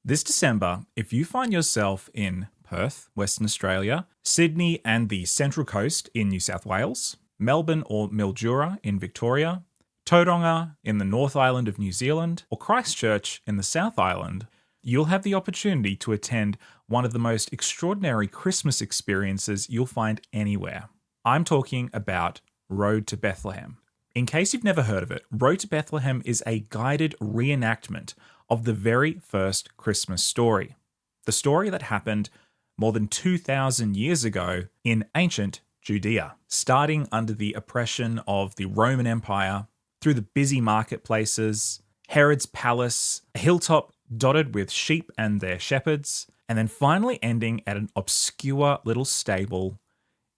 This December, if you find yourself in Perth, Western Australia, Sydney and the Central Coast in New South Wales, Melbourne or Mildura in Victoria, Tauranga in the North Island of New Zealand, or Christchurch in the South Island, you'll have the opportunity to attend one of the most extraordinary Christmas experiences you'll find anywhere. I'm talking about Road to Bethlehem. In case you've never heard of it, Road to Bethlehem is a guided reenactment of the very first Christmas story. The story that happened more than 2,000 years ago in ancient Judea, starting under the oppression of the Roman Empire, through the busy marketplaces, Herod's palace, a hilltop dotted with sheep and their shepherds, and then finally ending at an obscure little stable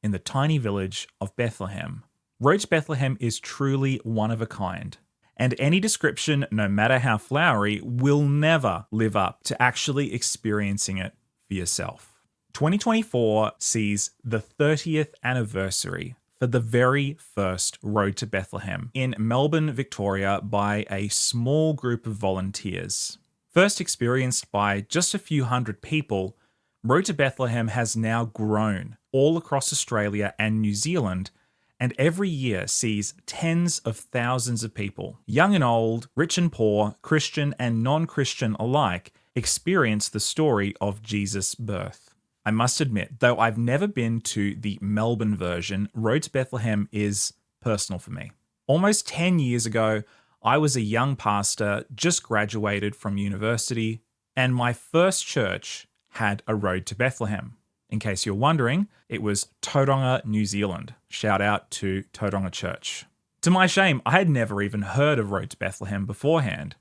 in the tiny village of Bethlehem. Road to Bethlehem is truly one of a kind, and any description, no matter how flowery, will never live up to actually experiencing it for yourself. 2024 sees the 30th anniversary for the very first Road to Bethlehem in Melbourne, Victoria, by a small group of volunteers. First experienced by just a few hundred people, Road to Bethlehem has now grown all across Australia and New Zealand, and every year sees tens of thousands of people, young and old, rich and poor, Christian and non-Christian alike, experience the story of Jesus' birth. I must admit, though I've never been to the Melbourne version, Road to Bethlehem is personal for me. Almost 10 years ago, I was a young pastor, just graduated from university, and my first church had a Road to Bethlehem. In case you're wondering, it was Tauranga, New Zealand. Shout out to Tauranga Church. To my shame, I had never even heard of Road to Bethlehem beforehand,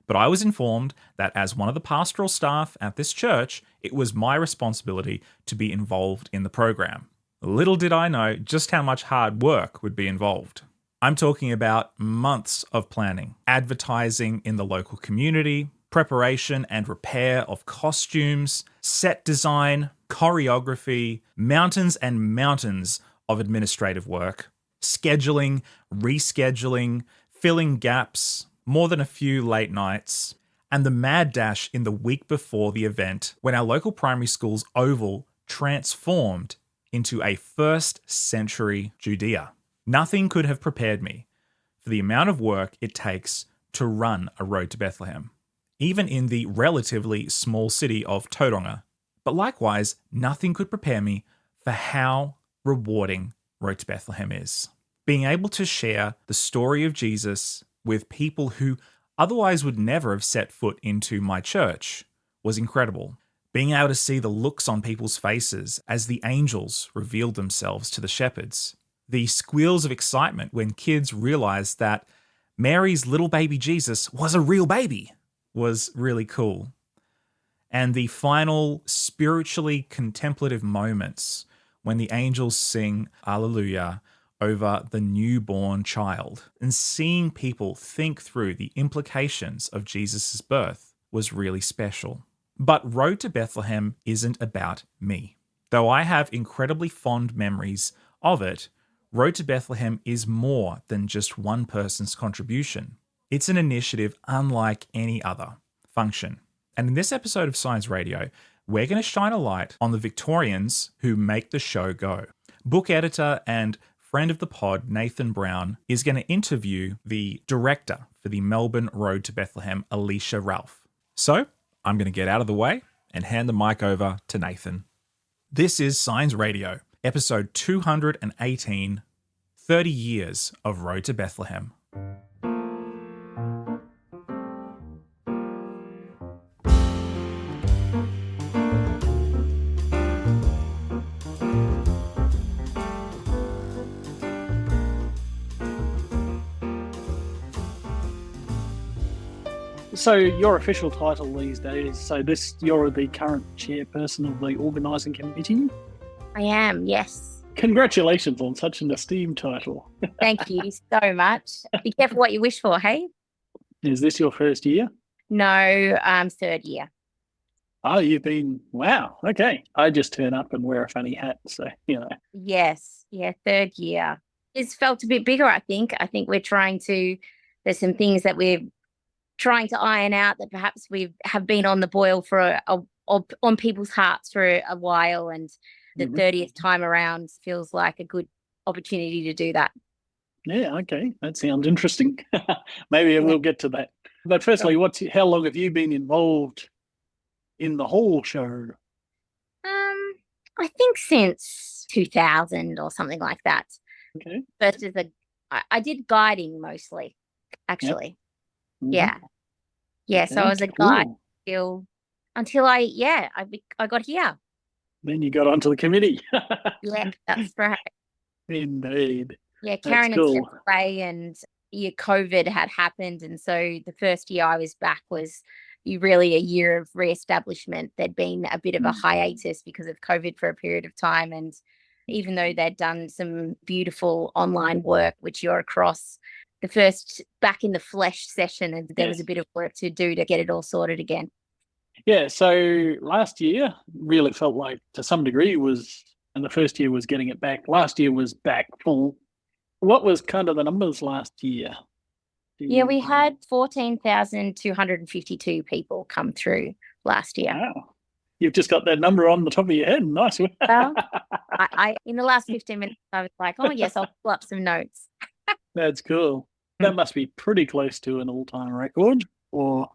but I was informed that as one of the pastoral staff at this church, it was my responsibility to be involved in the program. Little did I know just how much hard work would be involved. I'm talking about months of planning, advertising in the local community, preparation and repair of costumes, set design, choreography, mountains and mountains of administrative work, scheduling, rescheduling, filling gaps, more than a few late nights, and the mad dash in the week before the event when our local primary school's oval transformed into a first century Judea. Nothing could have prepared me for the amount of work it takes to run a Road to Bethlehem, even in the relatively small city of Tauranga. But likewise, nothing could prepare me for how rewarding Road to Bethlehem is. Being able to share the story of Jesus with people who otherwise would never have set foot into my church was incredible. Being able to see the looks on people's faces as the angels revealed themselves to the shepherds, the squeals of excitement when kids realized that Mary's little baby Jesus was a real baby, was really cool. And the final spiritually contemplative moments when the angels sing Alleluia over the newborn child, and seeing people think through the implications of Jesus' birth was really special. But Road to Bethlehem isn't about me. Though I have incredibly fond memories of it, Road to Bethlehem is more than just one person's contribution. It's an initiative unlike any other function. And in this episode of Science Radio, we're going to shine a light on the Victorians who make the show go. Book editor and friend of the pod, Nathan Brown, is going to interview the director for the Melbourne Road to Bethlehem, Alicia Ralph. So I'm going to get out of the way and hand the mic over to Nathan. This is Science Radio, episode 218, 30 Years of Road to Bethlehem. So your official title these days, you're the current chairperson of the organising committee? I am, yes. Congratulations on such an esteemed title. Thank you so much. Be careful what you wish for, hey? Is this your first year? No, third year. Oh, wow, okay. I just turn up and wear a funny hat, so, Yes, third year. It's felt a bit bigger, I think. I think we're there's some things that we've trying to iron out that perhaps we have been on the boil for on people's hearts for a while, and the 30th time around feels like a good opportunity to do that. Yeah, okay. That sounds interesting. Maybe we'll get to that. But firstly, how long have you been involved in the whole show? I think since 2000 or something like that. Okay. First I did guiding mostly, actually. Yep. Yeah. Okay, so I was a guide until I got here. Then you got onto the committee. Yeah, that's right. Indeed. Yeah, Karen had stepped away, and COVID had happened, and so the first year I was back was really a year of re-establishment. There'd been a bit of a hiatus because of COVID for a period of time, and even though they'd done some beautiful online work, which you're across, the first back in the flesh session, and there was a bit of work to do to get it all sorted again. Yeah, so last year really felt like to some degree and the first year was getting it back. Last year was back full. What was kind of the numbers last year? Yeah, we had 14,252 people come through last year. Wow. You've just got that number on the top of your head. Nice. Well, I in the last 15 minutes, I was like, oh, yes, I'll pull up some notes. That's cool. That must be pretty close to an all-time record, or...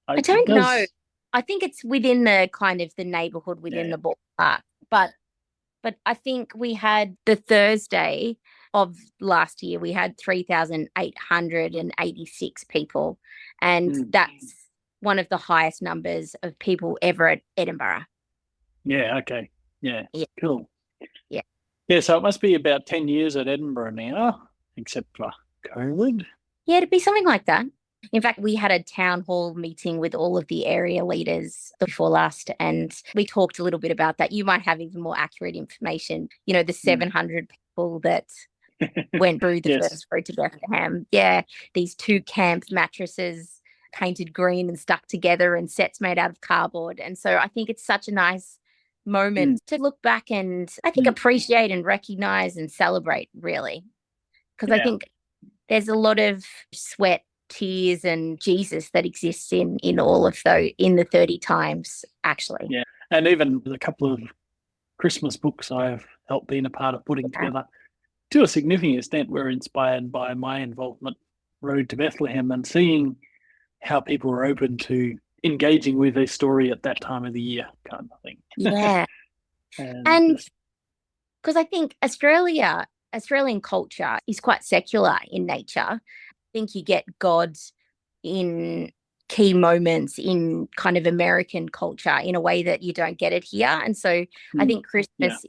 I don't know. I think it's within the kind of the neighbourhood within the ballpark. But I think we had the Thursday of last year, we had 3,886 people. And that's one of the highest numbers of people ever at Edinburgh. Yeah, okay. Yeah, cool. Yeah. Yeah, so it must be about 10 years at Edinburgh now, except for COVID. Yeah, it'd be something like that. In fact, we had a town hall meeting with all of the area leaders before last, and we talked a little bit about that. You might have even more accurate information. The 700 people that went through the first road to Bethlehem. Yeah, these 2 camp mattresses painted green and stuck together, and sets made out of cardboard. And so I think it's such a nice moment to look back and I think appreciate and recognize and celebrate, really. Because I think there's a lot of sweat, tears and Jesus that exists in all of those, in the 30 times, actually. Yeah, and even a couple of Christmas books I've helped being a part of putting together, to a significant extent, were inspired by my involvement, Road to Bethlehem, and seeing how people were open to engaging with a story at that time of the year, kind of thing. Yeah. and because I think Australian culture is quite secular in nature. I think you get God in key moments in kind of American culture in a way that you don't get it here. And so I think Christmas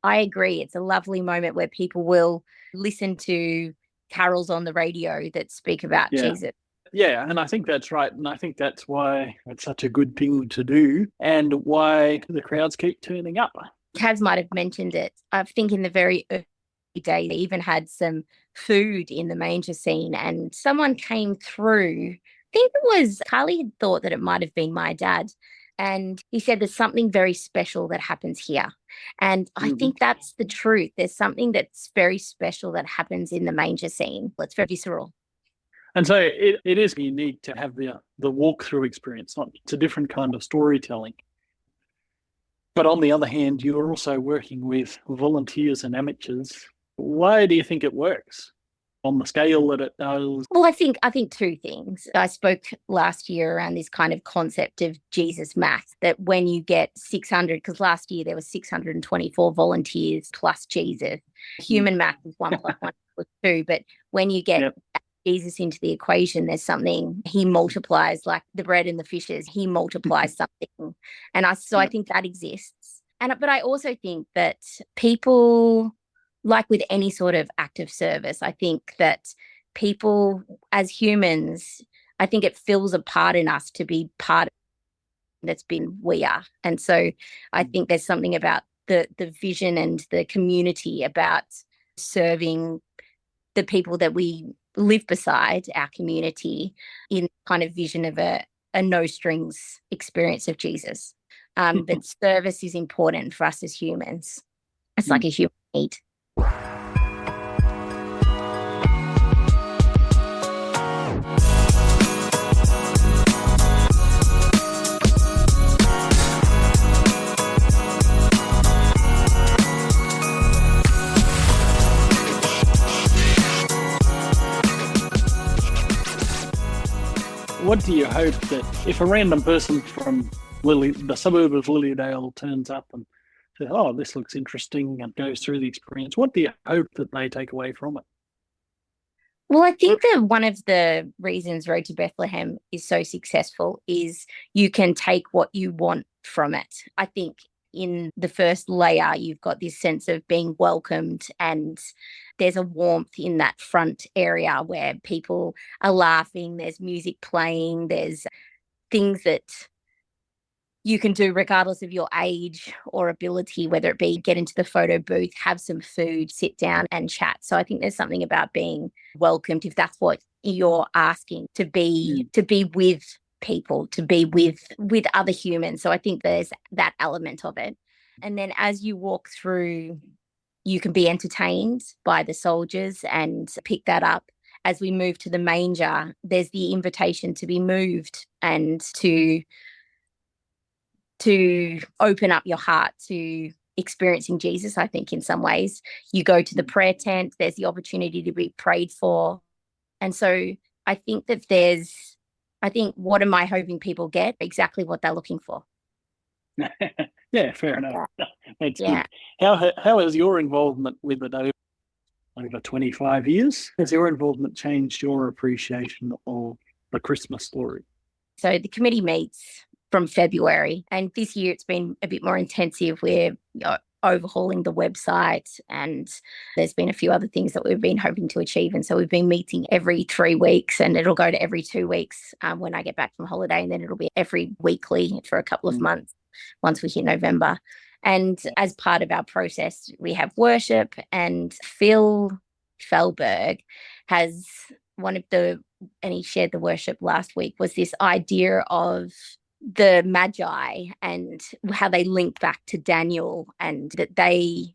I agree, it's a lovely moment where people will listen to carols on the radio that speak about Jesus. Yeah, and I think that's right. And I think that's why it's such a good thing to do and why the crowds keep turning up. Kaz might have mentioned it. I think in the very early days, they even had some food in the manger scene, and someone came through. I think it was Carly had thought that it might have been my dad. And he said there's something very special that happens here. And I think that's the truth. There's something that's very special that happens in the manger scene. It's very visceral. And so it is unique to have the walkthrough experience. It's a different kind of storytelling. But on the other hand, you're also working with volunteers and amateurs. Why do you think it works on the scale that it does? Well, I think 2 things. I spoke last year around this kind of concept of Jesus math, that when you get 600, because last year there were 624 volunteers plus Jesus. Human math is 1 plus 1 equals 2, but when you get Jesus into the equation, there's something he multiplies, like the bread and the fishes. He multiplies something, and I think that exists. But I also think that people, like with any sort of act of service, I think that people as humans, I think it fills a part in us to be part of that's been we are, and so I think there's something about the vision and the community about serving the people that we live beside, our community, in kind of vision of a no strings experience of Jesus. But service is important for us as humans. It's like a human need. hope that if a random person from the suburb of Lilydale turns up and says, "Oh, this looks interesting," and goes through the experience, what do you hope that they take away from it? Well, I think that one of the reasons Road to Bethlehem is so successful is you can take what you want from it. I think in the first layer, you've got this sense of being welcomed, and there's a warmth in that front area where people are laughing, there's music playing, there's things that you can do regardless of your age or ability, whether it be get into the photo booth, have some food, sit down and chat. So I think there's something about being welcomed, if that's what you're asking, to be with people, to be with other humans. So I think there's that element of it. And then as you walk through, you can be entertained by the soldiers and pick that up. As we move to the manger, there's the invitation to be moved and to open up your heart to experiencing Jesus. I think in some ways you go to the prayer tent, there's the opportunity to be prayed for. And so I think what am I hoping people get? Exactly what they're looking for. Yeah, fair enough. That's Yeah. good. How has your involvement with it over 25 years? Has your involvement changed your appreciation of the Christmas story? So the committee meets from February, and this year it's been a bit more intensive. We're overhauling the website, and there's been a few other things that we've been hoping to achieve. And so we've been meeting every 3 weeks, and it'll go to every 2 weeks when I get back from holiday, and then it'll be every weekly for a couple of months once we hit November. And as part of our process, we have worship, and Phil Felberg has and he shared the worship last week, was this idea of the Magi and how they linked back to Daniel, and that they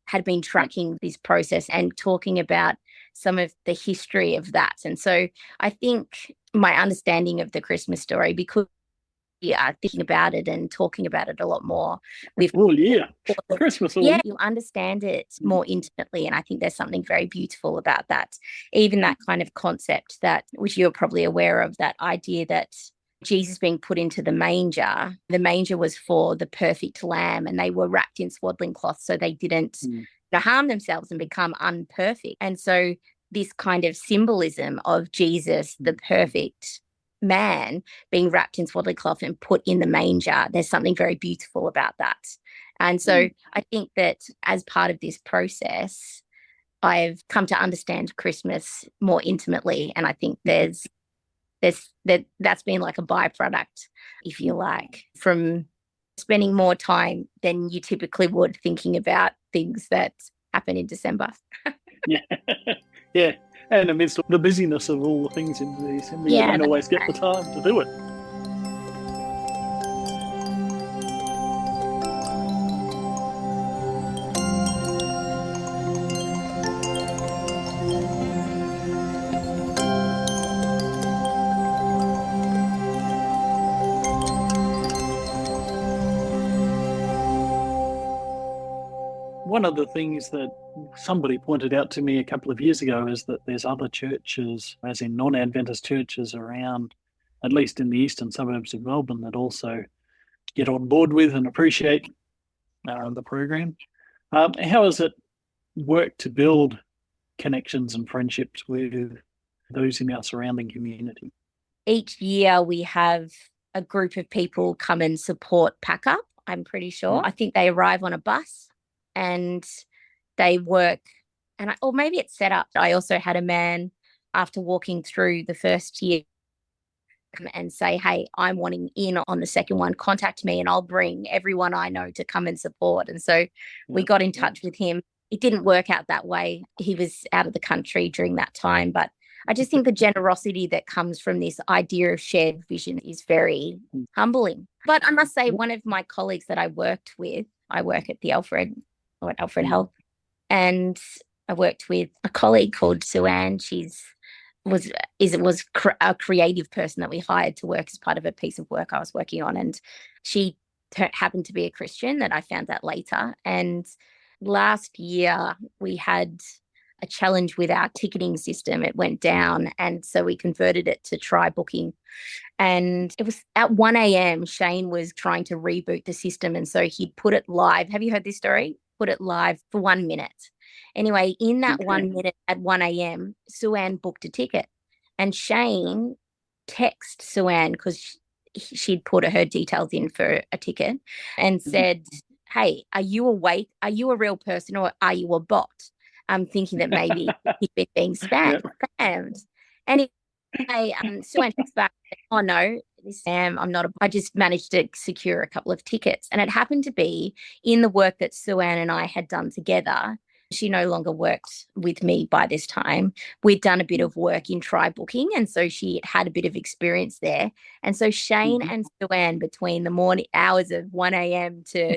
had been tracking this process and talking about some of the history of that. And so I think my understanding of the Christmas story, because we are thinking about it and talking about it a lot more. Christmas. Yeah, you understand it more intimately. And I think there's something very beautiful about that. Even that kind of concept which you're probably aware of, that idea that Jesus being put into the manger was for the perfect lamb, and they were wrapped in swaddling cloth so they didn't harm themselves and become unperfect. And so this kind of symbolism of Jesus, the perfect man, being wrapped in swaddling cloth and put in the manger, there's something very beautiful about that. And so I think that as part of this process, I've come to understand Christmas more intimately, and I think that's been like a byproduct, if you like, from spending more time than you typically would thinking about things that happen in December. Yeah. And amidst the busyness of all the things in the assembly, you don't always get the time to do it. One of the things that somebody pointed out to me a couple of years ago is that there's other churches, as in non-Adventist churches around, at least in the eastern suburbs of Melbourne, that also get on board with and appreciate the program. How has it worked to build connections and friendships with those in our surrounding community? Each year we have a group of people come and support Pack Up, I'm pretty sure. I think they arrive on a bus and they work, or maybe it's set up. I also had a man, after walking through the first year, come and say, "Hey, I'm wanting in on the second one. Contact me and I'll bring everyone I know to come and support." And so we got in touch with him. It didn't work out that way. He was out of the country during that time. But I just think the generosity that comes from this idea of shared vision is very humbling. But I must say, one of my colleagues that I worked with, I work at the Alfred Health, and I worked with a colleague called Sue-Ann. She was a creative person that we hired to work as part of a piece of work I was working on, and she happened to be a Christian. That I found out later. And last year we had a challenge with our ticketing system. It went down, and so we converted it to try booking. And it was at 1 a.m. Shane was trying to reboot the system. And so he'd put it live. Have you heard this story? Put it live for 1 minute. Anyway, in that 1 minute at 1 a.m., Sue-Ann booked a ticket. And Shane texted Sue-Ann because she'd put her details in for a ticket and said, hey, are you awake? Are you a real person or are you a bot? I'm thinking that maybe he'd been being spammed. And Sue-Ann texts back, oh no, I'm not. I just managed to secure a couple of tickets. And it happened to be in the work that Sue-Ann and I had done together. She no longer worked with me by this time. We'd done a bit of work in tribe booking, and so she had a bit of experience there. And so Shane and Sue-Ann, between the morning hours of 1 a.m. to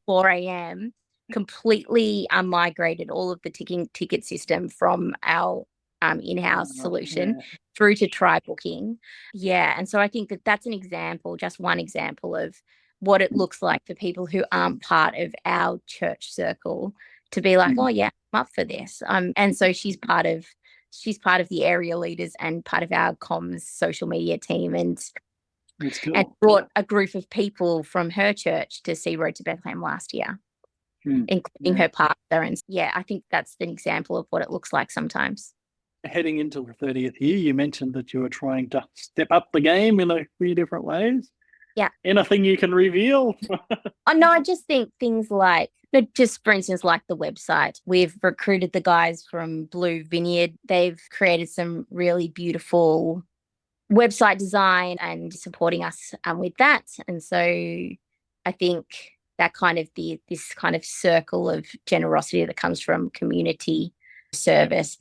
4 a.m., completely migrated all of the ticket system from our in-house solution through to tribe booking. Yeah, and so I think that that's an example, just one example of what it looks like for people who aren't part of our church circle to be like, oh yeah, I'm up for this. And so she's part of the area leaders and part of our comms social media team, and brought a group of people from her church to see Road to Bethlehem last year, including her pastor. And yeah, I think that's an example of what it looks like sometimes. Heading into the 30th year, you mentioned that you were trying to step up the game in a few different ways. Yeah. Anything you can reveal? Oh, no, I just think things like, just for instance, like the website. We've recruited the guys from Blue Vineyard. They've created some really beautiful website design and supporting us with that. And so I think that kind of this kind of circle of generosity that comes from community service,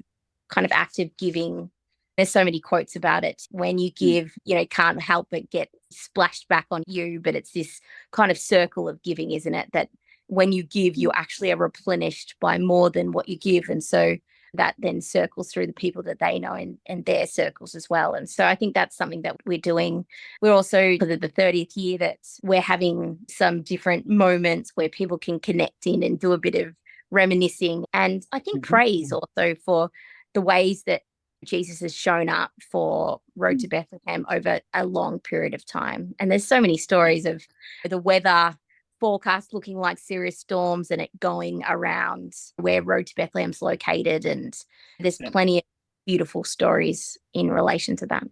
kind of active giving. There's so many quotes about it. When you give, can't help but get splashed back on you. But it's this kind of circle of giving, isn't it? That when you give, you actually are replenished by more than what you give. And so that then circles through the people that they know and their circles as well. And so I think that's something that we're doing. We're also, for the 30th year, that we're having some different moments where people can connect in and do a bit of reminiscing. And I think praise also for the ways that Jesus has shown up for Road to Bethlehem over a long period of time. And there's so many stories of the weather forecast looking like serious storms and it going around where Road to Bethlehem's located. And there's plenty of beautiful stories in relation to that.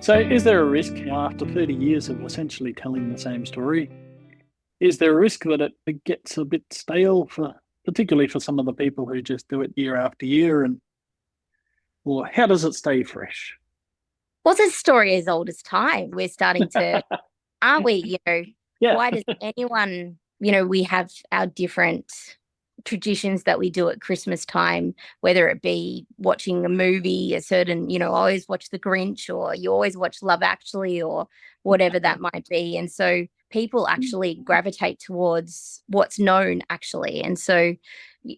So is there a risk after 30 years of essentially telling the same story? Is there a risk that it gets a bit stale, particularly for some of the people who just do it year after year? Or how does it stay fresh? Well, it's a story as old as time. We're starting to, aren't we? Why does anyone, we have our different traditions that we do at Christmas time, whether it be watching a movie, a certain, always watch The Grinch, or you always watch Love Actually, or whatever that might be. And so people actually gravitate towards what's known, actually. And so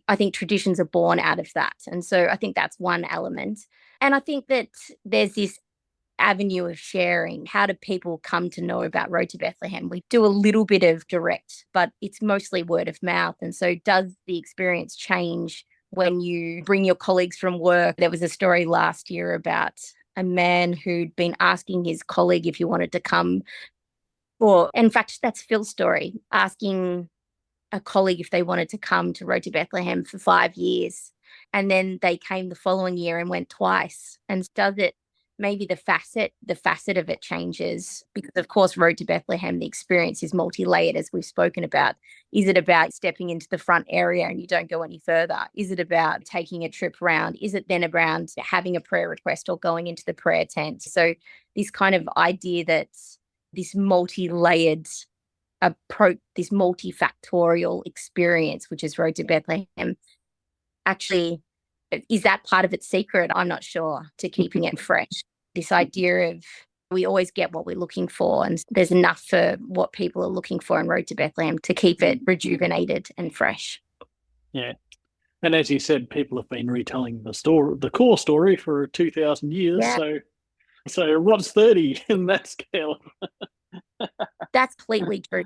I think traditions are born out of that. And so I think that's one element. And I think that there's this avenue of sharing. How do people come to know about Road to Bethlehem? We do a little bit of direct, but it's mostly word of mouth. And so does the experience change when you bring your colleagues from work? There was a story last year about a man who'd been asking his colleague if he wanted to come, or in fact, that's Phil's story, asking a colleague if they wanted to come to Road to Bethlehem for 5 years. And then they came the following year and went twice. And does it, maybe the facet of it changes, because of course Road to Bethlehem, the experience is multi-layered, as we've spoken about. Is it about stepping into the front area and you don't go any further? Is it about taking a trip around? Is it then around having a prayer request or going into the prayer tent? So this kind of idea that this multi-layered approach, this multifactorial experience, which is Road to Bethlehem, actually, is that part of its secret? I'm not sure, to keeping it fresh. This idea of we always get what we're looking for, and there's enough for what people are looking for in Road to Bethlehem to keep it rejuvenated and fresh. Yeah. And as you said, people have been retelling the core story for 2,000 years. Yeah. So what's 30 in that scale? That's completely true.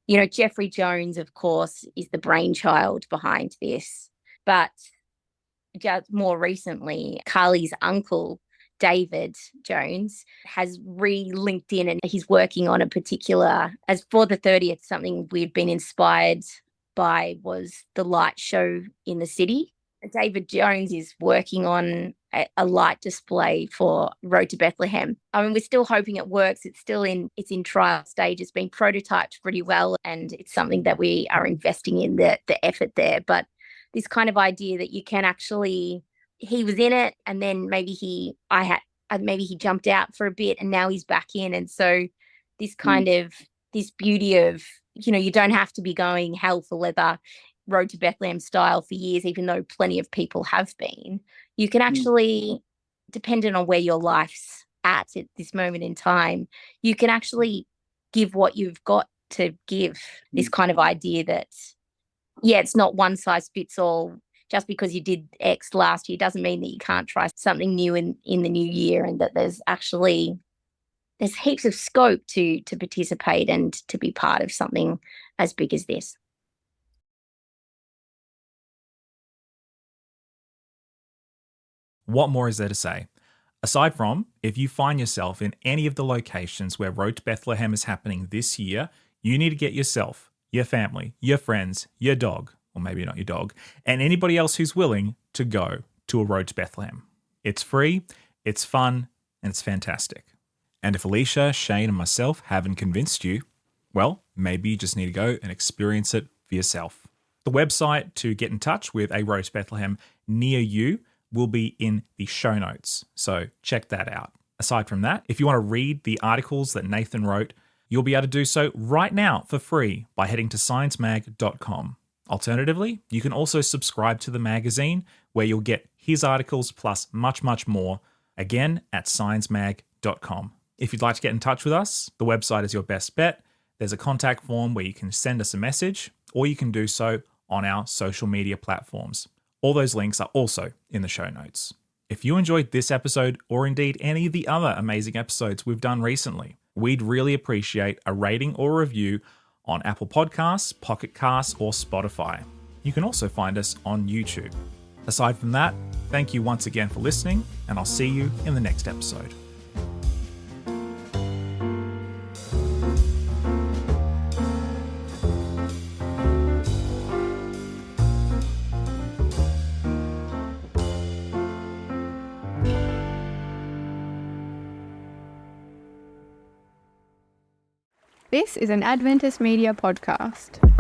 You know, Jeffrey Jones, of course, is the brainchild behind this. But just more recently, Carly's uncle, David Jones, has re-linked in and he's working on a particular, as for the 30th, something we've been inspired by was the light show in the city. David Jones is working on a light display for Road to Bethlehem. I mean, we're still hoping it works. It's in trial stage. It's been prototyped pretty well, and it's something that we are investing in the effort there. But this kind of idea that you can actually, he was in it, and then maybe he jumped out for a bit, and now he's back in, and so this kind of this beauty of, you know, you don't have to be going hell for leather, Road to Bethlehem style for years, even though plenty of people have been. You can actually, depending on where your life's at this moment in time, you can actually give what you've got to give. This kind of idea that, yeah, it's not one size fits all. Just because you did X last year doesn't mean that you can't try something new in the new year, and that there's heaps of scope to participate and to be part of something as big as this. What more is there to say? Aside from, if you find yourself in any of the locations where Road to Bethlehem is happening this year, you need to get yourself, your family, your friends, your dog, or maybe not your dog, and anybody else who's willing to go to a Road to Bethlehem. It's free, it's fun, and it's fantastic. And if Alicia, Shane, and myself haven't convinced you, well, maybe you just need to go and experience it for yourself. The website to get in touch with a Road to Bethlehem near you will be in the show notes, so check that out. Aside from that, if you want to read the articles that Nathan wrote, you'll be able to do so right now for free by heading to sciencemag.com. Alternatively, you can also subscribe to the magazine where you'll get his articles plus much, much more, again at sciencemag.com. If you'd like to get in touch with us, the website is your best bet. There's a contact form where you can send us a message, or you can do so on our social media platforms. All those links are also in the show notes. If you enjoyed this episode, or indeed any of the other amazing episodes we've done recently, we'd really appreciate a rating or review on Apple Podcasts, Pocket Casts, or Spotify. You can also find us on YouTube. Aside from that, thank you once again for listening, and I'll see you in the next episode. This is an Adventist Media podcast.